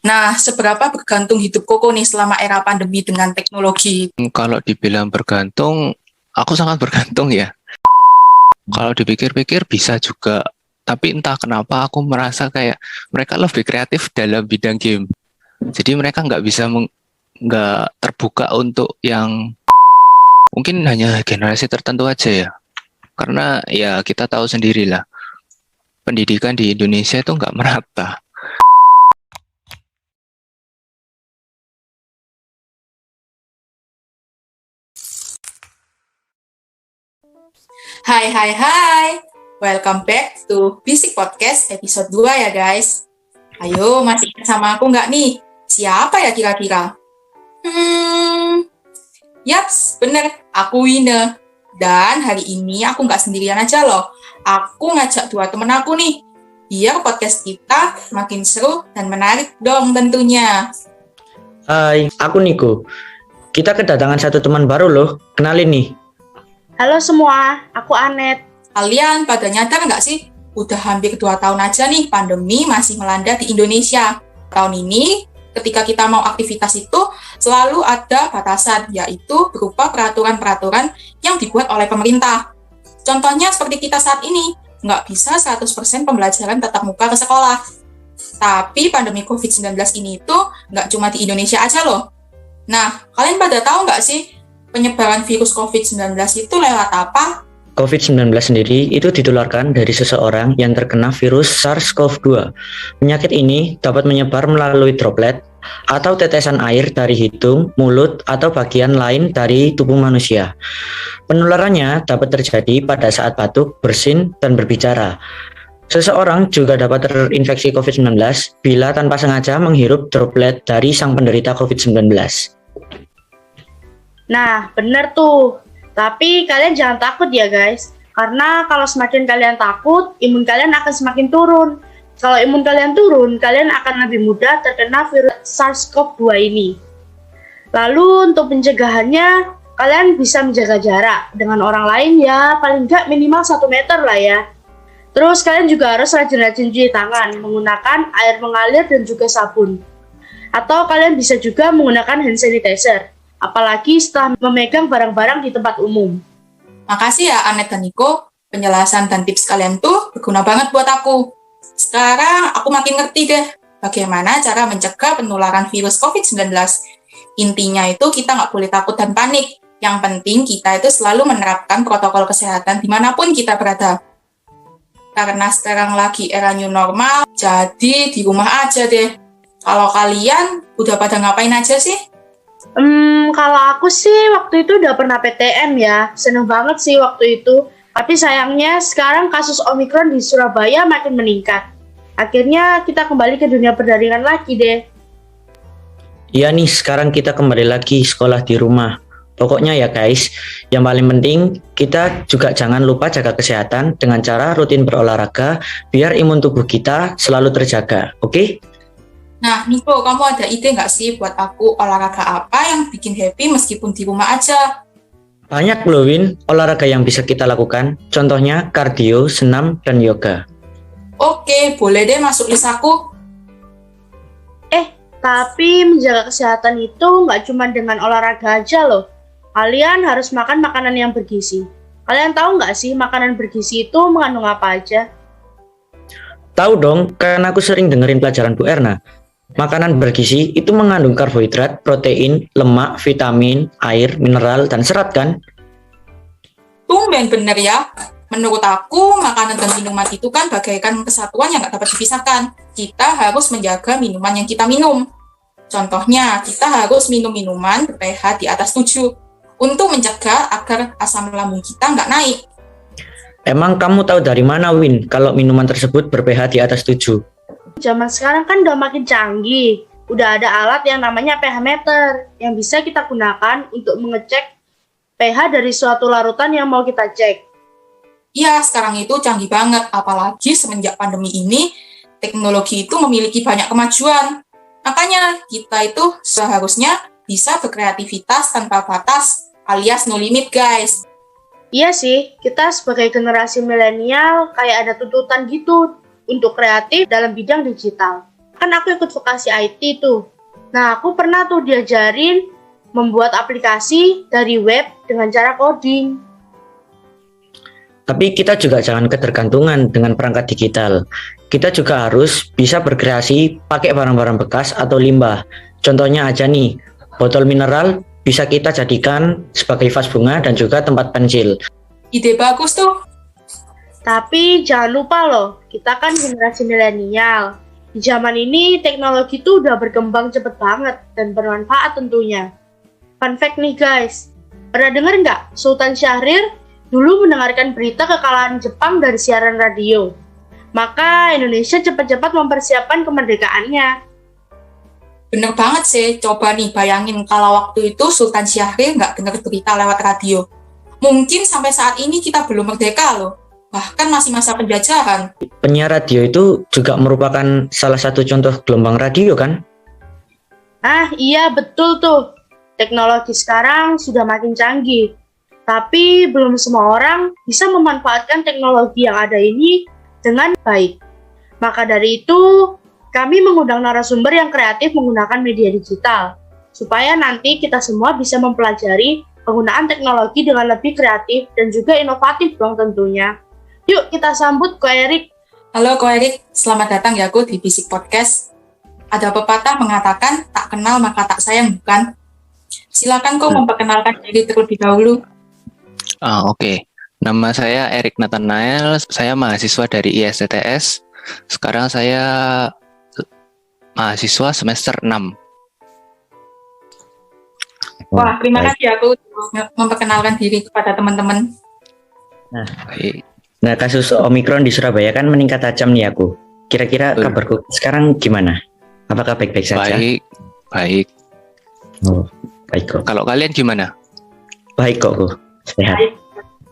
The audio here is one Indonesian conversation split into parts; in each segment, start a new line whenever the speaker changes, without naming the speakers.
Nah, seberapa bergantung hidup Koko nih selama era pandemi dengan teknologi?
Kalau dibilang bergantung, aku sangat bergantung ya. Kalau dipikir-pikir bisa juga, tapi entah kenapa aku merasa kayak mereka lebih kreatif dalam bidang game. Jadi mereka nggak terbuka untuk yang mungkin hanya generasi tertentu aja ya. Karena ya kita tahu sendirilah, pendidikan di Indonesia itu nggak merata.
Hai hai hai, welcome back to Bisik Podcast episode 2 ya guys. Ayo, masih ingat sama aku nggak nih? Siapa ya kira-kira? Yaps, bener, aku Wina. Dan hari ini aku nggak sendirian aja loh. Aku ngajak 2 temen aku nih. Biar podcast kita makin seru dan menarik dong tentunya.
Hai, aku Niko. Kita kedatangan satu teman baru loh. Kenalin nih.
Halo semua, aku Anet.
Kalian pada nyadar nggak sih? Udah hampir 2 tahun aja nih pandemi masih melanda di Indonesia. Tahun ini, ketika kita mau aktivitas itu, selalu ada batasan, yaitu berupa peraturan-peraturan yang dibuat oleh pemerintah. Contohnya seperti kita saat ini, nggak bisa 100% pembelajaran tatap muka ke sekolah. Tapi pandemi COVID-19 ini itu nggak cuma di Indonesia aja loh. Nah, kalian pada tahu nggak sih penyebaran virus COVID-19 itu lewat apa?
COVID-19 sendiri itu ditularkan dari seseorang yang terkena virus SARS-CoV-2. Penyakit ini dapat menyebar melalui droplet atau tetesan air dari hidung, mulut, atau bagian lain dari tubuh manusia. Penularannya dapat terjadi pada saat batuk, bersin, dan berbicara. Seseorang juga dapat terinfeksi COVID-19 bila tanpa sengaja menghirup droplet dari sang penderita COVID-19.
Nah, bener tuh. Tapi kalian jangan takut ya guys. Karena kalau semakin kalian takut, imun kalian akan semakin turun. Kalau imun kalian turun, kalian akan lebih mudah terkena virus SARS-CoV-2 ini. Lalu untuk pencegahannya, kalian bisa menjaga jarak dengan orang lain ya, paling nggak minimal 1 meter lah ya. Terus kalian juga harus rajin-rajin cuci tangan menggunakan air mengalir dan juga sabun. Atau kalian bisa juga menggunakan hand sanitizer. Apalagi setelah memegang barang-barang di tempat umum.
Makasih ya Anet dan Niko, penjelasan dan tips kalian tuh berguna banget buat aku. Sekarang aku makin ngerti deh bagaimana cara mencegah penularan virus COVID-19. Intinya itu kita nggak boleh takut dan panik. Yang penting kita itu selalu menerapkan protokol kesehatan dimanapun kita berada. Karena sekarang lagi era new normal, jadi di rumah aja deh. Kalau kalian udah pada ngapain aja sih?
Kalau aku sih waktu itu udah pernah PTM ya, seneng banget sih waktu itu. Tapi sayangnya sekarang kasus Omikron di Surabaya makin meningkat. Akhirnya kita kembali ke dunia perdaringan lagi deh.
Iya nih, sekarang kita kembali lagi sekolah di rumah. Pokoknya ya guys, yang paling penting kita juga jangan lupa jaga kesehatan dengan cara rutin berolahraga biar imun tubuh kita selalu terjaga, oke?
Nah, Niko, kamu ada ide nggak sih buat aku olahraga apa yang bikin happy meskipun di rumah aja?
Banyak loh Win, olahraga yang bisa kita lakukan. Contohnya kardio, senam, dan yoga.
Oke, boleh deh masuk list aku.
Tapi menjaga kesehatan itu nggak cuma dengan olahraga aja loh. Kalian harus makan makanan yang bergizi. Kalian tahu nggak sih makanan bergizi itu mengandung apa aja?
Tahu dong, karena aku sering dengerin pelajaran Bu Erna. Makanan bergizi itu mengandung karbohidrat, protein, lemak, vitamin, air, mineral, dan serat kan?
Tumben bener ya. Menurut aku, makanan dan minuman itu kan bagaikan kesatuan yang nggak dapat dipisahkan. Kita harus menjaga minuman yang kita minum. Contohnya, kita harus minum minuman pH di atas 7 untuk mencegah agar asam lambung kita nggak naik.
Emang kamu tahu dari mana Win kalau minuman tersebut ber-pH di atas 7?
Zaman sekarang kan udah makin canggih. Udah ada alat yang namanya pH meter yang bisa kita gunakan untuk mengecek pH dari suatu larutan yang mau kita cek.
Iya, sekarang itu canggih banget. Apalagi semenjak pandemi ini, teknologi itu memiliki banyak kemajuan. Makanya kita itu seharusnya bisa berkreativitas tanpa batas alias no limit guys.
Iya sih, kita sebagai generasi milenial kayak ada tuntutan gitu untuk kreatif dalam bidang digital. kan aku ikut vokasi IT tuh. Nah, aku pernah tuh diajarin membuat aplikasi dari web dengan cara coding.
Tapi kita juga jangan ketergantungan dengan perangkat digital. Kita juga harus bisa berkreasi pakai barang-barang bekas atau limbah. Contohnya aja nih, botol mineral bisa kita jadikan sebagai vas bunga dan juga tempat pensil.
Ide bagus tuh.
Tapi jangan lupa loh, kita kan generasi milenial. Di zaman ini teknologi tuh udah berkembang cepet banget dan bermanfaat tentunya. Fun fact nih guys, pernah dengar nggak Sultan Syahrir dulu mendengarkan berita kekalahan Jepang dari siaran radio? Maka Indonesia cepat-cepat mempersiapkan kemerdekaannya.
Bener banget sih, coba nih bayangin kalau waktu itu Sultan Syahrir nggak dengar berita lewat radio. Mungkin sampai saat ini kita belum merdeka loh, bahkan masih masa penjajahan.
Penyiar radio itu juga merupakan salah satu contoh gelombang radio kan?
Ah iya betul tuh, teknologi sekarang sudah makin canggih. Tapi belum semua orang bisa memanfaatkan teknologi yang ada ini dengan baik. Maka dari itu, kami mengundang narasumber yang kreatif menggunakan media digital, supaya nanti kita semua bisa mempelajari penggunaan teknologi dengan lebih kreatif dan juga inovatif dong tentunya. Yuk kita sambut Ko Erik.
Halo Ko Erik, selamat datang ya Ko di Bisik Podcast. Ada pepatah mengatakan, tak kenal maka tak sayang bukan? Silakan Ko memperkenalkan diri terlebih dahulu.
Oke. Nama saya Erik Nathanael, saya mahasiswa dari ISTTS. Sekarang saya mahasiswa semester 6.
Wah, terima
baik.
kasih ya Ko memperkenalkan diri kepada teman-teman.
Baik.
Nah, kasus Omikron di Surabaya kan meningkat tajam nih aku. Kira-kira
Betul.
kabarku sekarang gimana? Apakah baik-baik saja?
Baik.
Oh, baik kok.
Kalau kalian gimana?
Baik kok, Bu. Sehat.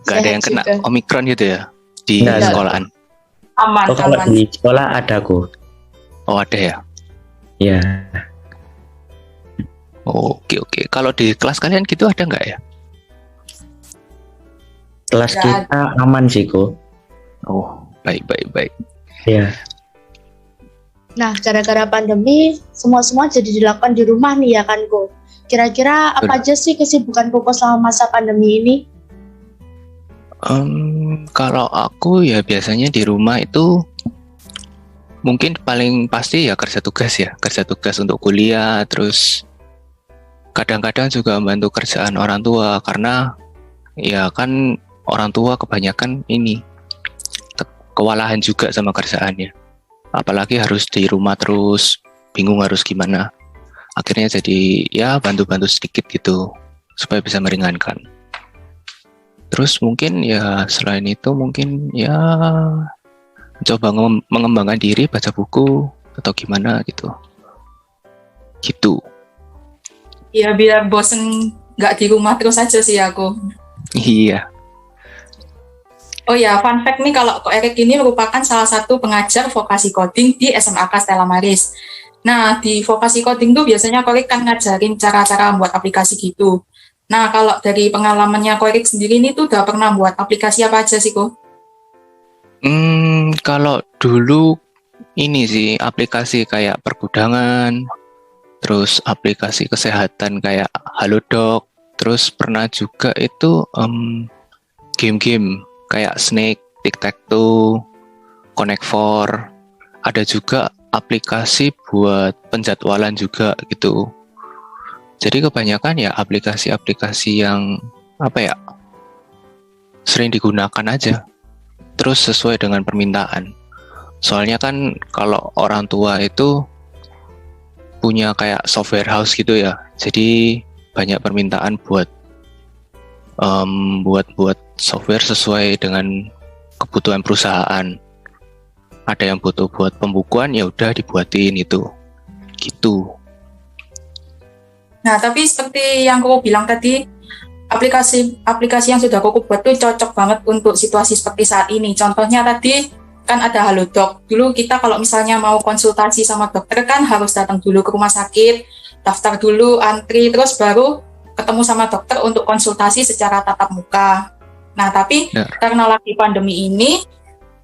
Gak ada yang kena
juga.
Omikron gitu ya di
Nggak ada.
sekolahan?
Aman,
Oh, kalau
aman.
di sekolah ada kok.
Oh ada ya?
Ya,
Oke. Kalau di kelas kalian gitu ada nggak ya?
kelas
Nggak
kita aman sih kok.
Oh, baik.
Ya.
Nah, gara-gara pandemi, semua jadi dilakukan di rumah nih ya kan Ko. Kira-kira apa aja sih kesibukan Koko selama masa pandemi ini?
Kalau aku ya biasanya di rumah itu mungkin paling pasti ya kerja tugas untuk kuliah, terus kadang-kadang juga membantu kerjaan orang tua karena ya kan orang tua kebanyakan ini kewalahan juga sama kerjaannya, apalagi harus di rumah terus, bingung harus gimana, akhirnya jadi ya bantu-bantu sedikit gitu supaya bisa meringankan. Terus mungkin ya selain itu mungkin ya coba mengembangkan diri, baca buku atau gimana gitu.
Ya biar bosen nggak di rumah terus aja sih aku.
Iya.
Oh ya, fun fact nih kalau Ko Erik ini merupakan salah satu pengajar vokasi coding di SMAK Stella Maris. Nah, di vokasi coding tuh biasanya Ko Erik kan ngajarin cara-cara membuat aplikasi gitu. Nah, kalau dari pengalamannya Ko Erik sendiri ini tuh udah pernah buat aplikasi apa aja sih, Ko?
Kalau dulu ini sih aplikasi kayak pergudangan, terus aplikasi kesehatan kayak Halodoc, terus pernah juga itu game-game kayak Snake, Tic-Tac-Toe, Connect 4. Ada juga aplikasi buat penjadwalan juga gitu. Jadi kebanyakan ya aplikasi-aplikasi yang sering digunakan aja. Terus sesuai dengan permintaan. Soalnya kan kalau orang tua itu punya kayak software house gitu ya. Jadi banyak permintaan buat software sesuai dengan kebutuhan perusahaan. Ada yang butuh buat pembukuan ya udah dibuatin itu. Gitu.
Nah, tapi seperti yang Koko bilang tadi, aplikasi yang sudah Koko buat itu cocok banget untuk situasi seperti saat ini. Contohnya tadi kan ada Halodoc. Dulu kita kalau misalnya mau konsultasi sama dokter kan harus datang dulu ke rumah sakit, daftar dulu, antri, terus baru ketemu sama dokter untuk konsultasi secara tatap muka. Nah, tapi karena lagi pandemi ini,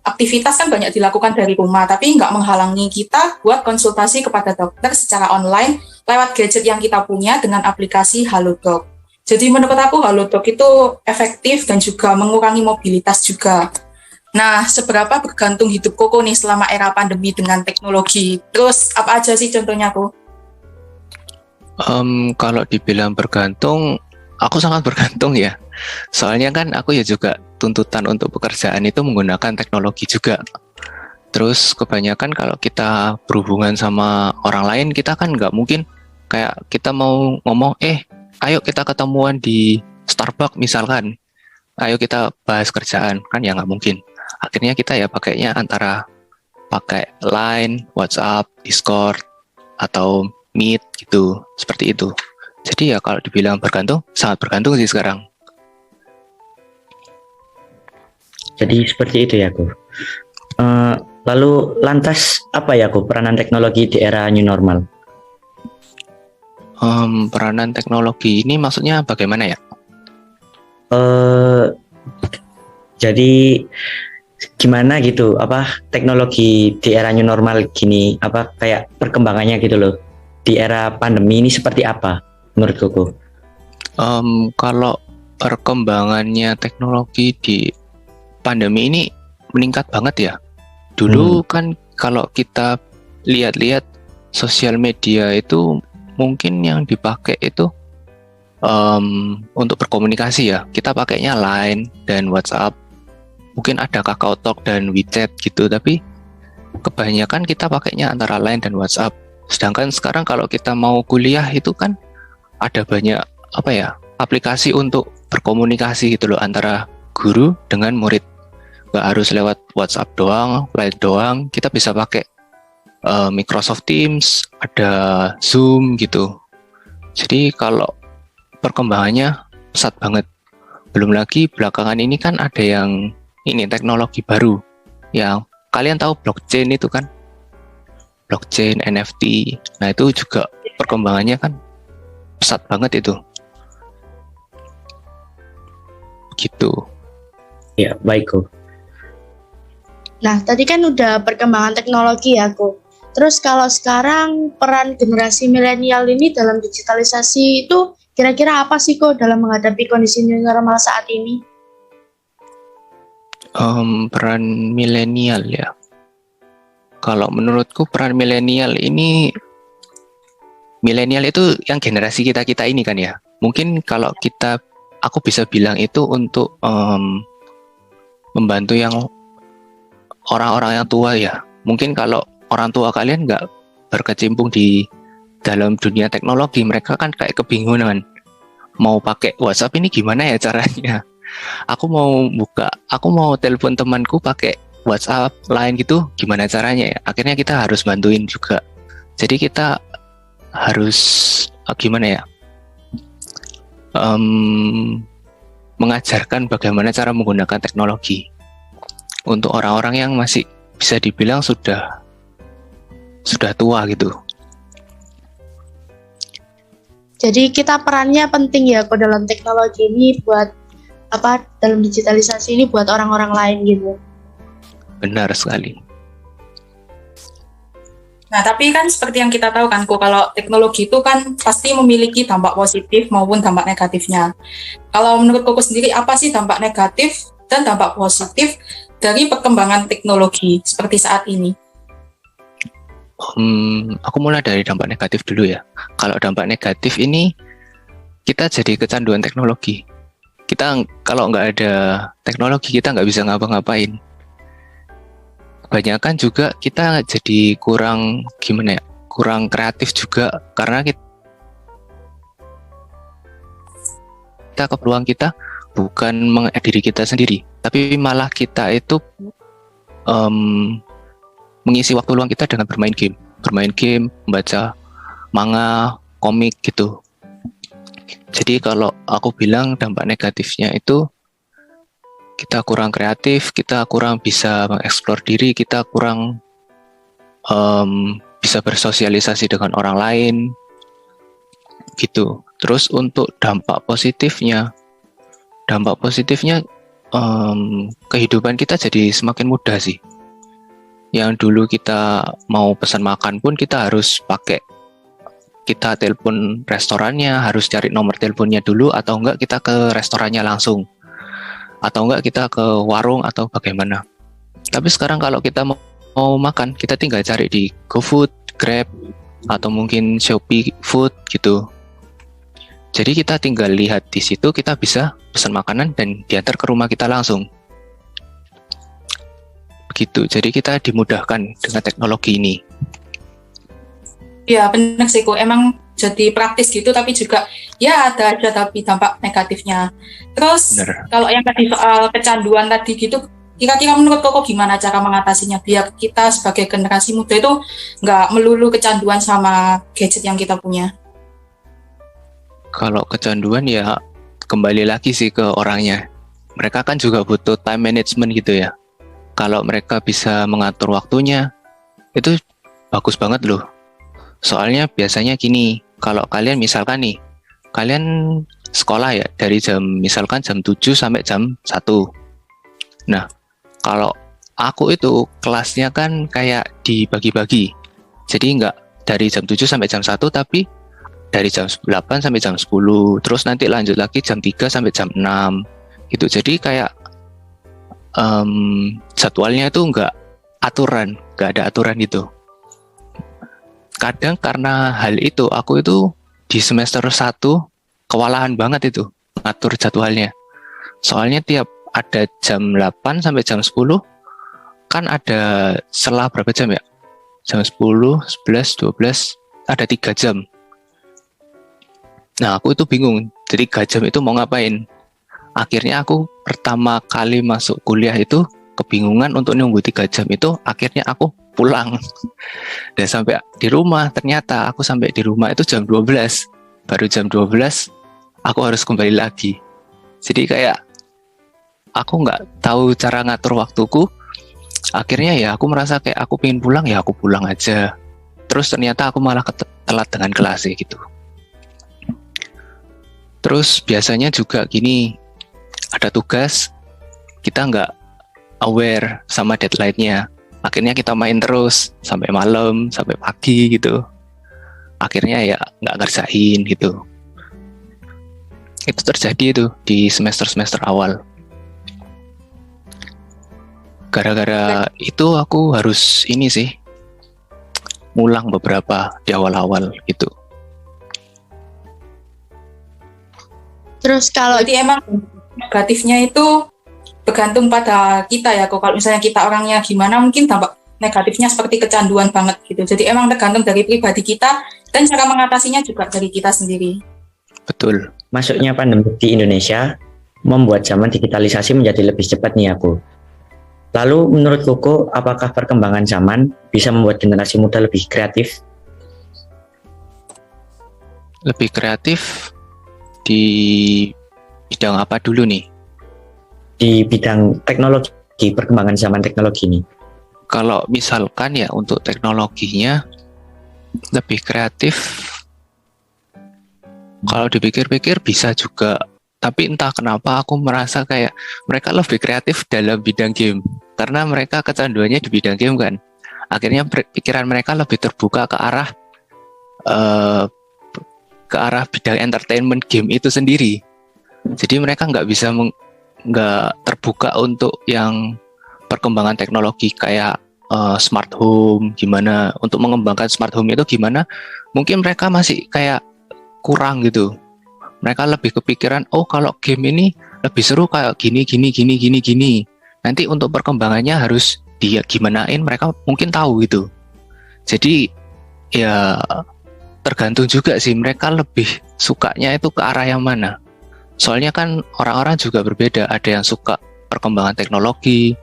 aktivitas kan banyak dilakukan dari rumah, tapi nggak menghalangi kita buat konsultasi kepada dokter secara online lewat gadget yang kita punya dengan aplikasi Halodoc. Jadi menurut aku Halodoc itu efektif dan juga mengurangi mobilitas juga. Nah, seberapa bergantung hidup Koko nih selama era pandemi dengan teknologi? Terus apa aja sih contohnya, Ko?
Kalau dibilang bergantung, aku sangat bergantung ya. Soalnya kan aku ya juga tuntutan untuk pekerjaan itu menggunakan teknologi juga. Terus kebanyakan kalau kita berhubungan sama orang lain, kita kan nggak mungkin kayak kita mau ngomong, ayo kita ketemuan di Starbucks misalkan, ayo kita bahas kerjaan, kan ya nggak mungkin. Akhirnya kita ya pakainya antara pakai Line, WhatsApp, Discord, atau Meet gitu, seperti itu. Jadi ya kalau dibilang bergantung, sangat bergantung sih sekarang.
Jadi seperti itu ya, Ko. Lalu lantas apa ya, Ko, peranan teknologi di era new normal?
Peranan teknologi ini maksudnya bagaimana ya?
Jadi gimana gitu, apa teknologi di era new normal gini, apa kayak perkembangannya gitu loh, di era pandemi ini seperti apa menurut Koko?
Kalau perkembangannya teknologi di pandemi ini meningkat banget ya. Dulu kan kalau kita lihat-lihat sosial media itu mungkin yang dipakai itu untuk berkomunikasi ya. Kita pakainya Line dan WhatsApp. Mungkin ada KakaoTalk dan WeChat gitu, tapi kebanyakan kita pakainya antara Line dan WhatsApp. Sedangkan sekarang kalau kita mau kuliah itu kan ada banyak aplikasi untuk berkomunikasi gitu loh antara guru dengan murid. Nggak harus lewat WhatsApp doang, Line doang, kita bisa pakai Microsoft Teams, ada Zoom gitu. Jadi kalau perkembangannya pesat banget. Belum lagi belakangan ini kan ada yang teknologi baru yang kalian tahu blockchain itu kan, blockchain, NFT. Nah itu juga perkembangannya kan pesat banget itu. Gitu.
Ya, baik, Ko.
Nah, tadi kan udah perkembangan teknologi ya, Ko. Terus kalau sekarang peran generasi milenial ini dalam digitalisasi itu kira-kira apa sih, Ko, dalam menghadapi kondisi new normal saat ini?
Peran milenial ya. Kalau menurutku peran milenial itu yang generasi kita ini kan ya. Mungkin kalau aku bisa bilang itu untuk membantu yang orang-orang yang tua ya. Mungkin kalau orang tua kalian nggak berkecimpung di dalam dunia teknologi, mereka kan kayak kebingungan mau pakai WhatsApp ini gimana ya caranya. Aku mau telepon temanku pakai WhatsApp, Line gitu, gimana caranya ya? Akhirnya kita harus bantuin juga. Jadi kita harus gimana ya? Mengajarkan bagaimana cara menggunakan teknologi untuk orang-orang yang masih bisa dibilang sudah tua gitu.
Jadi kita perannya penting ya, Ko, dalam teknologi ini buat dalam digitalisasi ini buat orang-orang lain gitu.
Benar sekali.
Nah, tapi kan seperti yang kita tahu kan, Ko, kalau teknologi itu kan pasti memiliki dampak positif maupun dampak negatifnya. Kalau menurut Koko sendiri, apa sih dampak negatif dan dampak positif dari perkembangan teknologi seperti saat ini?
Aku mulai dari dampak negatif dulu ya. Kalau dampak negatif ini, kita jadi kecanduan teknologi. Kita kalau nggak ada teknologi, kita nggak bisa ngapa-ngapain. Kebanyakan juga kita jadi kurang kreatif juga, karena kita keperluan kita bukan mengedit kita sendiri, tapi malah kita itu mengisi waktu luang kita dengan bermain game, membaca manga, komik gitu. Jadi kalau aku bilang dampak negatifnya itu kita kurang kreatif, kita kurang bisa mengeksplor diri, kita kurang bisa bersosialisasi dengan orang lain gitu. Terus untuk dampak positifnya kehidupan kita jadi semakin mudah sih. Yang dulu kita mau pesan makan pun kita harus kita telepon restorannya, harus cari nomor teleponnya dulu, atau enggak kita ke restorannya langsung, atau enggak kita ke warung atau bagaimana. Tapi sekarang kalau kita mau makan, kita tinggal cari di GoFood, Grab, atau mungkin Shopee Food gitu. Jadi kita tinggal lihat di situ, kita bisa pesan makanan dan diantar ke rumah kita langsung. Begitu. Jadi kita dimudahkan dengan teknologi ini.
Ya benar sih kok, emang jadi praktis gitu, tapi juga ya ada tapi dampak negatifnya. Terus
Bener.
kalau yang tadi soal kecanduan tadi gitu, kira-kira menurut Koko gimana cara mengatasinya biar kita sebagai generasi muda itu nggak melulu kecanduan sama gadget yang kita punya?
Kalau kecanduan ya kembali lagi sih ke orangnya. Mereka kan juga butuh time management gitu ya. Kalau mereka bisa mengatur waktunya, itu bagus banget loh. Soalnya biasanya gini, kalau kalian misalkan nih, kalian sekolah ya dari misalkan jam 7 sampai jam 1. Nah, kalau aku itu kelasnya kan kayak dibagi-bagi. Jadi nggak dari jam 7 sampai jam 1, tapi dari jam 8 sampai jam 10, terus nanti lanjut lagi jam 3 sampai jam 6 gitu. Jadi kayak jadwalnya itu nggak ada aturan gitu. Kadang karena hal itu, aku itu di semester 1 kewalahan banget itu ngatur jadwalnya. Soalnya tiap ada jam 8 sampai jam 10 kan ada selang berapa jam ya? Jam 10, 11, 12, ada 3 jam. Nah, aku itu bingung. Jadi 3 jam itu mau ngapain? Akhirnya aku pertama kali masuk kuliah itu kebingungan untuk nunggu 3 jam itu. Akhirnya aku pulang. Dan sampai di rumah, ternyata aku sampai di rumah itu jam 12. Baru jam 12, aku harus kembali lagi. Jadi kayak aku nggak tahu cara ngatur waktuku. Akhirnya ya aku merasa kayak aku pengen pulang, ya aku pulang aja. Terus ternyata aku malah telat dengan kelasnya gitu. Terus biasanya juga gini, ada tugas, kita nggak aware sama deadline-nya. Akhirnya kita main terus, sampai malam, sampai pagi gitu. Akhirnya ya nggak ngerjain gitu. Itu terjadi itu di semester-semester awal. Gara-gara itu aku harus ini sih, ngulang beberapa di awal-awal gitu.
Terus kalau
Berarti emang negatifnya itu bergantung pada kita ya kok. Kalau misalnya kita orangnya gimana, mungkin dampak negatifnya seperti kecanduan banget gitu. Jadi emang tergantung dari pribadi kita dan cara mengatasinya juga dari kita sendiri.
Betul.
Masuknya pandemi di Indonesia membuat zaman digitalisasi menjadi lebih cepat nih aku. Lalu menurut Koko, apakah perkembangan zaman bisa membuat generasi muda lebih kreatif?
Lebih kreatif di bidang apa dulu nih?
Di bidang teknologi, perkembangan zaman teknologi ini.
Kalau misalkan ya untuk teknologinya lebih kreatif, kalau dipikir-pikir bisa juga. Tapi entah kenapa aku merasa kayak mereka lebih kreatif dalam bidang game. Karena mereka kecanduannya di bidang game kan. Akhirnya pikiran mereka lebih terbuka ke arah bidang entertainment game itu sendiri. Jadi mereka nggak bisa nggak terbuka untuk yang perkembangan teknologi kayak smart home, gimana untuk mengembangkan smart home itu gimana. Mungkin mereka masih kayak kurang gitu. Mereka lebih kepikiran, oh kalau game ini lebih seru kayak gini. Nanti untuk perkembangannya harus dia gimanain, mereka mungkin tahu gitu. Jadi ya tergantung juga sih mereka lebih sukanya itu ke arah yang mana. Soalnya kan orang-orang juga berbeda. Ada yang suka perkembangan teknologi,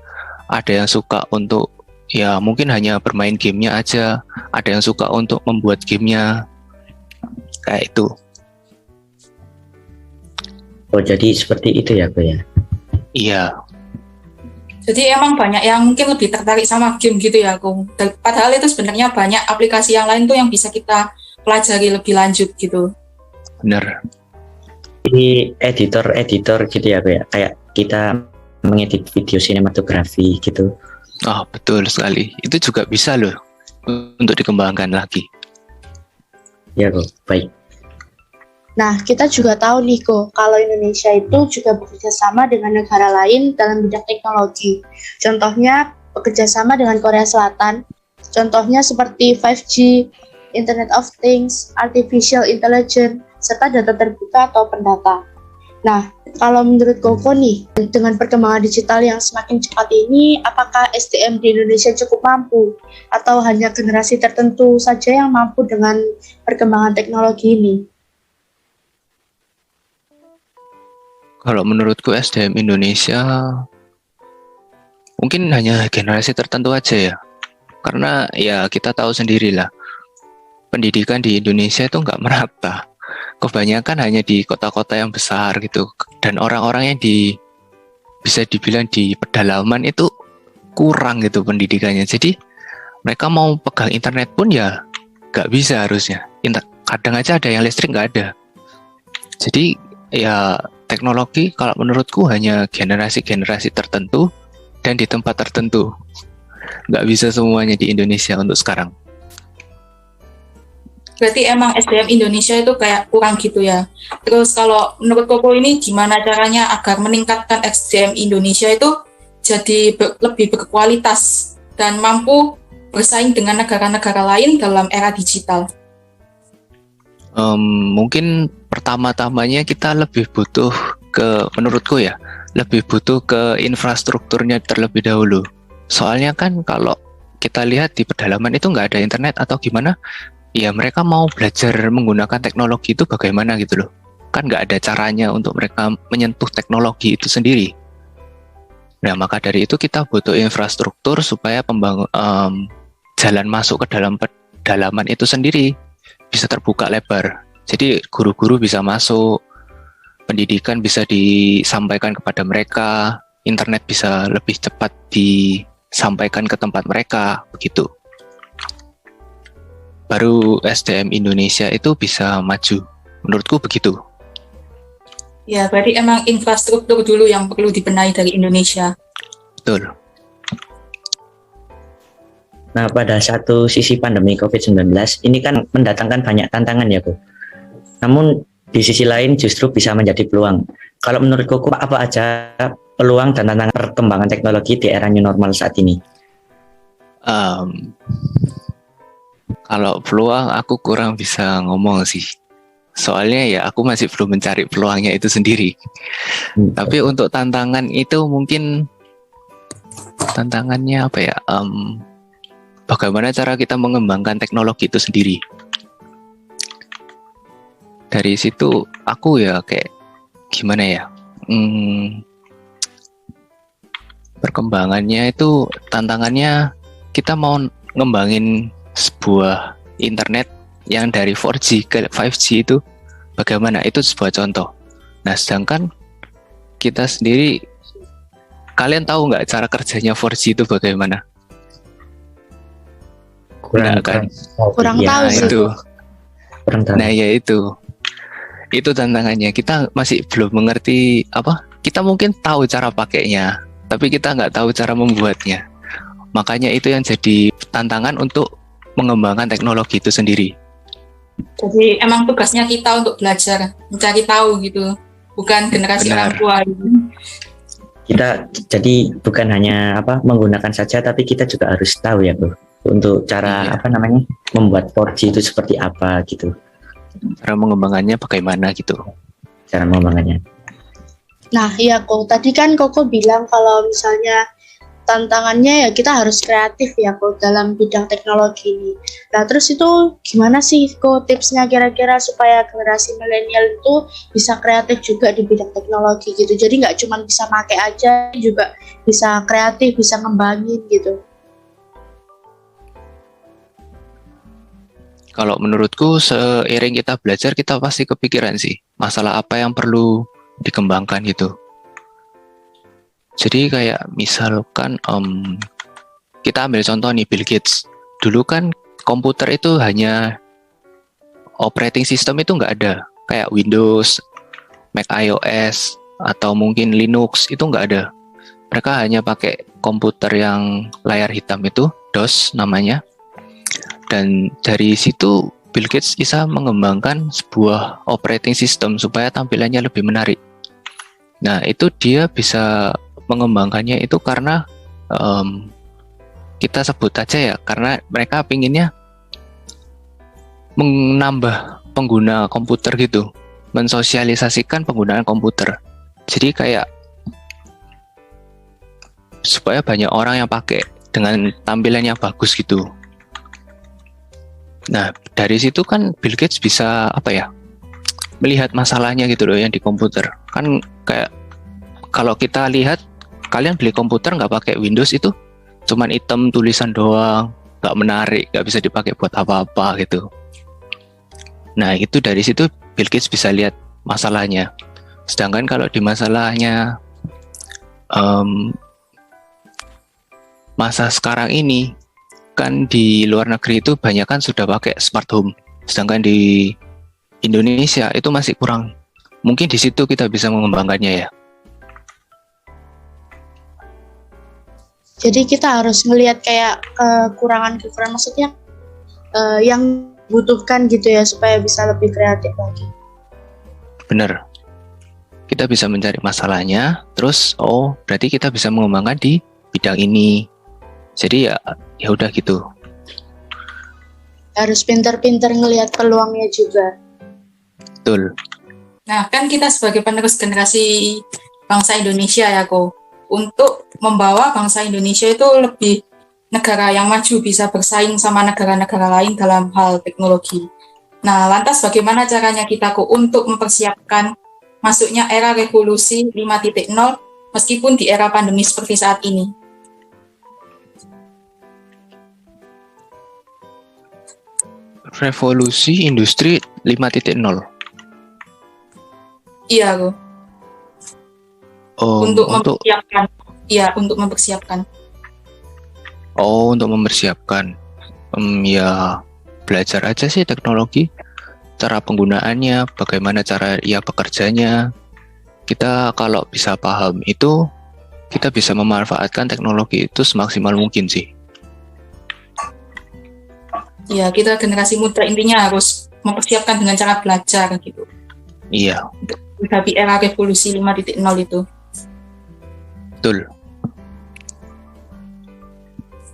ada yang suka untuk ya mungkin hanya bermain gamenya aja, ada yang suka untuk membuat gamenya kayak itu.
Oh, jadi seperti itu ya, Ko ya?
Iya,
Jadi emang banyak yang mungkin lebih tertarik sama game gitu ya, Kung. Padahal itu sebenarnya banyak aplikasi yang lain tuh yang bisa kita pelajari lebih lanjut gitu.
bener.
Di editor gitu ya, Ko ya? Kayak kita mengedit video sinematografi gitu.
Oh, betul sekali. Itu juga bisa loh untuk dikembangkan lagi.
Ya kok, baik.
Nah, kita juga tahu nih kok, kalau Indonesia itu juga bekerja sama dengan negara lain dalam bidang teknologi. Contohnya, bekerja sama dengan Korea Selatan. Contohnya seperti 5G, Internet of Things, Artificial Intelligence, serta data terbuka atau open data. Nah, kalau menurut Koko nih, dengan perkembangan digital yang semakin cepat ini, apakah SDM di Indonesia cukup mampu? Atau hanya generasi tertentu saja yang mampu dengan perkembangan teknologi ini?
Kalau menurutku SDM Indonesia mungkin hanya generasi tertentu aja ya. Karena ya kita tahu sendirilah, pendidikan di Indonesia itu nggak merata. Kebanyakan hanya di kota-kota yang besar gitu. Dan orang-orang yang bisa dibilang di pedalaman itu kurang gitu pendidikannya. Jadi mereka mau pegang internet pun ya nggak bisa harusnya. Kadang aja ada yang listrik nggak ada. Jadi ya teknologi kalau menurutku hanya generasi-generasi tertentu dan di tempat tertentu. Nggak bisa semuanya di Indonesia untuk sekarang.
Berarti emang SDM Indonesia itu kayak kurang gitu ya. Terus kalau menurut Koko ini gimana caranya agar meningkatkan SDM Indonesia itu jadi lebih berkualitas dan mampu bersaing dengan negara-negara lain dalam era digital?
Mungkin pertama-tamanya kita lebih butuh menurutku ya, lebih butuh ke infrastrukturnya terlebih dahulu. Soalnya kan kalau kita lihat di pedalaman itu nggak ada internet atau gimana, ya mereka mau belajar menggunakan teknologi itu bagaimana gitu loh. Kan nggak ada caranya untuk mereka menyentuh teknologi itu sendiri. Nah, maka dari itu kita butuh infrastruktur supaya jalan masuk ke dalam pedalaman itu sendiri bisa terbuka lebar. Jadi guru-guru bisa masuk, pendidikan bisa disampaikan kepada mereka, internet bisa lebih cepat disampaikan ke tempat mereka, begitu. Baru SDM Indonesia itu bisa maju. Menurutku begitu.
Ya, berarti emang infrastruktur dulu yang perlu dibenahi dari Indonesia.
Betul.
Nah, pada satu sisi pandemi COVID-19, ini kan mendatangkan banyak tantangan ya, Bu. Namun, di sisi lain justru bisa menjadi peluang. Kalau menurut Koko, apa aja peluang dan tantangan perkembangan teknologi di era new normal saat ini?
Kalau peluang aku kurang bisa ngomong sih. Soalnya ya aku masih belum mencari peluangnya itu sendiri. Tapi untuk tantangan itu mungkin tantangannya apa ya? Bagaimana cara kita mengembangkan teknologi itu sendiri. Dari situ aku ya kayak gimana ya? Perkembangannya itu tantangannya kita mau ngembangin sebuah internet yang dari 4G ke 5G itu bagaimana? Itu sebuah contoh. Nah, sedangkan kita sendiri, kalian tahu nggak cara kerjanya 4G itu bagaimana?
Kurang
tahu sih.
Itu.
Kurang tahu.
Nah, ya itu tantangannya. Kita masih belum mengerti kita mungkin tahu cara pakainya, tapi kita nggak tahu cara membuatnya. Makanya itu yang jadi tantangan untuk mengembangkan teknologi itu sendiri.
Jadi emang tugasnya kita untuk belajar, mencari tahu gitu, bukan generasi orang tua. Gitu.
Kita jadi bukan hanya menggunakan saja, tapi kita juga harus tahu ya, Bu, untuk cara membuat 4G itu seperti apa gitu.
Cara mengembangkannya bagaimana gitu.
Cara mengembangkannya.
Nah, iya kok. Tadi kan Koko bilang kalau misalnya tantangannya ya kita harus kreatif ya kok dalam bidang teknologi ini. Nah, terus itu gimana sih kok tipsnya kira-kira supaya generasi milenial itu bisa kreatif juga di bidang teknologi gitu. Jadi nggak cuma bisa pakai aja, juga bisa kreatif, bisa ngembangin gitu.
Kalau menurutku seiring kita belajar kita pasti kepikiran sih masalah apa yang perlu dikembangkan gitu. Jadi kayak misalkan kita ambil contoh nih Bill Gates. Dulu kan komputer itu hanya operating system itu nggak ada. Kayak Windows, Mac iOS, atau mungkin Linux itu nggak ada. Mereka hanya pakai komputer yang layar hitam itu, DOS namanya. Dan dari situ Bill Gates bisa mengembangkan sebuah operating system supaya tampilannya lebih menarik. Nah, itu dia bisa mengembangkannya itu karena kita sebut aja ya, karena mereka pinginnya menambah pengguna komputer gitu, mensosialisasikan penggunaan komputer. Jadi kayak supaya banyak orang yang pakai dengan tampilan yang bagus gitu. Nah, dari situ kan Bill Gates bisa melihat masalahnya gitu loh yang di komputer. Kan kayak kalau kita lihat, kalian beli komputer nggak pakai Windows itu cuman hitam tulisan doang, nggak menarik, nggak bisa dipakai buat apa-apa gitu. Nah, itu dari situ Bill Gates bisa lihat masalahnya. Sedangkan kalau di masalahnya masa sekarang ini kan di luar negeri itu banyak kan sudah pakai smart home, sedangkan di Indonesia itu masih kurang. Mungkin di situ kita bisa mengembangkannya ya.
Jadi kita harus melihat kayak kekurangan maksudnya yang butuhkan gitu ya supaya bisa lebih kreatif lagi.
Bener. Kita bisa mencari masalahnya, terus berarti kita bisa mengembangkan di bidang ini. Jadi ya udah gitu.
Harus pintar-pintar ngelihat peluangnya juga.
Betul.
Nah, kan kita sebagai penerus generasi bangsa Indonesia ya, Ko. Untuk membawa bangsa Indonesia itu lebih negara yang maju, bisa bersaing sama negara-negara lain dalam hal teknologi. Nah, lantas bagaimana caranya kita, Ko, untuk mempersiapkan masuknya era revolusi 5.0 meskipun di era pandemi seperti saat ini?
Revolusi industri 5.0.
Iya, Ko. Untuk mempersiapkan. Iya, untuk mempersiapkan.
Untuk mempersiapkan. Ya belajar aja sih teknologi, cara penggunaannya, bagaimana cara ia bekerjanya. Kita kalau bisa paham itu, kita bisa memanfaatkan teknologi itu semaksimal mungkin sih.
Ya, kita generasi muda intinya harus mempersiapkan dengan cara belajar gitu.
Iya.
Untuk menghadapi era revolusi 5.0 itu.
Betul.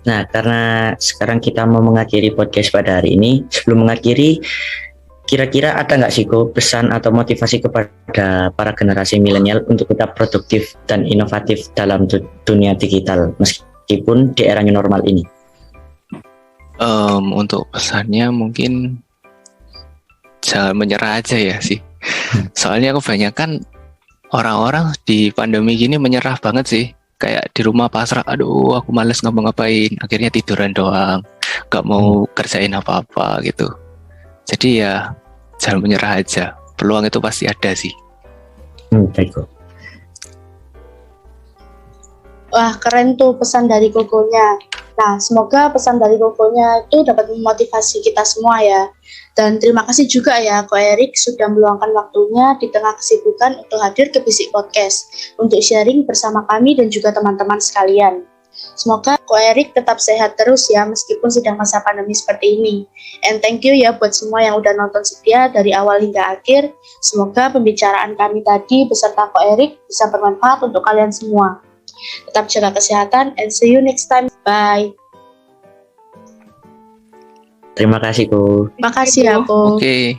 Nah, karena sekarang kita mau mengakhiri podcast pada hari ini, sebelum mengakhiri, kira-kira ada nggak sih Ko pesan atau motivasi kepada para generasi milenial untuk tetap produktif dan inovatif dalam dunia digital meskipun di era new normal ini?
Untuk pesannya mungkin jangan menyerah aja ya sih. Soalnya kebanyakan orang-orang di pandemi gini menyerah banget sih. Kayak di rumah pasrah, aduh aku males ngapa-ngapain, akhirnya tiduran doang, gak mau kerjain apa-apa gitu. Jadi ya jangan menyerah aja, peluang itu pasti ada sih.
Baik Ko.
Wah, keren tuh pesan dari Kokonya. Nah, semoga pesan dari Kokonya itu dapat memotivasi kita semua ya. Dan terima kasih juga ya Ko Erik sudah meluangkan waktunya di tengah kesibukan untuk hadir ke Bisik Podcast untuk sharing bersama kami dan juga teman-teman sekalian. Semoga Ko Erik tetap sehat terus ya meskipun sedang masa pandemi seperti ini. And thank you ya buat semua yang udah nonton setia dari awal hingga akhir. Semoga pembicaraan kami tadi beserta Ko Erik bisa bermanfaat untuk kalian semua. Tetap jaga kesehatan and see you next time. Bye.
Terima kasih Ko.
Terima kasih ya Ko.
Oke.